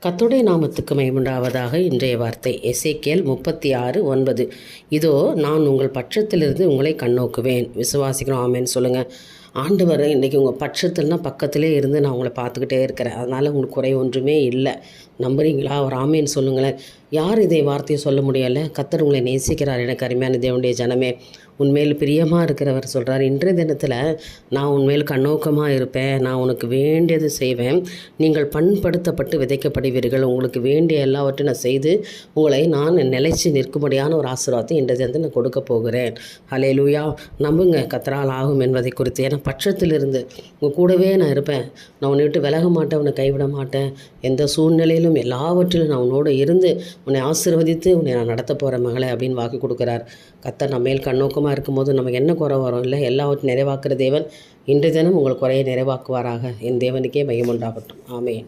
கர்த்தருடைய நாமத்துக்கு மகிமையுண்டாவதாக. இன்றைய வார்த்தை எசேக்கியேல் 36:9. இதோ நான் உங்கள் பட்சத்திலிருந்து உங்களை கண்ணோக்குவேன். விசுவாசிக்கிறோம், ஆமேன்னு சொல்லுங்கள். ஆண்டவர் இன்றைக்கி உங்கள் பட்சத்தில்னா பக்கத்திலே இருந்து நான் உங்களை பார்த்துக்கிட்டே இருக்கிறேன். அதனால் உங்களுக்கு குறை ஒன்றுமே இல்லை. நம்புறீங்களா? ஒரு ஆமேன்னு சொல்லுங்களேன். யார் இதை வார்த்தையை சொல்ல முடியலை? கர்த்தர் உங்களை நேசிக்கிறார். எனக்கு அருமையான தேவனுடைய ஜனமே, உன்மேல் பிரியமாக இருக்கிறவர் சொல்கிறார், இன்றைய தினத்தில் நான் உன்மேல் கண்ணோக்கமாக இருப்பேன். நான் உனக்கு வேண்டியது செய்வேன். நீங்கள் பண்படுத்தப்பட்டு விதைக்கப்படுவீர்கள். உங்களுக்கு வேண்டிய எல்லாவற்றையும் நான் செய்து உங்களை நான் நிலைச்சி நிற்கும்படியான ஒரு ஆசீர்வாதத்தை இன்றைய தினத்தில் நான் கொடுக்க போகிறேன். ஹல்லேலூயா. நம்புங்க, கர்த்தரால் ஆகும் என்பதை குறித்து. ஏன்னா பட்சத்திலிருந்து உங்கள் கூடவே நான் இருப்பேன். நான் உன்னை விட்டு விலக மாட்டேன், உன்னை கைவிட மாட்டேன். எந்த சூழ்நிலையிலும் எல்லாவற்றிலும் நான் உன்னோடு இருந்து உன்னை ஆசீர்வதித்து உன்னை நான் நடத்த போகிறேன் மகளே அப்படின்னு வாக்கு கொடுக்குறார். கர்த்தர் நம்ம மேல் கண்ணோக்கமாக இருக்கும்போது நமக்கு என்ன குறை வரும்? இல்லை, எல்லாவற்றையும் நிறைவாக்குற தேவன் இன்றைய தினம் உங்கள் குறையை நிறைவாக்குவாராக. என் தேவனுக்கே மகிமை உண்டாகட்டும். ஆமென்.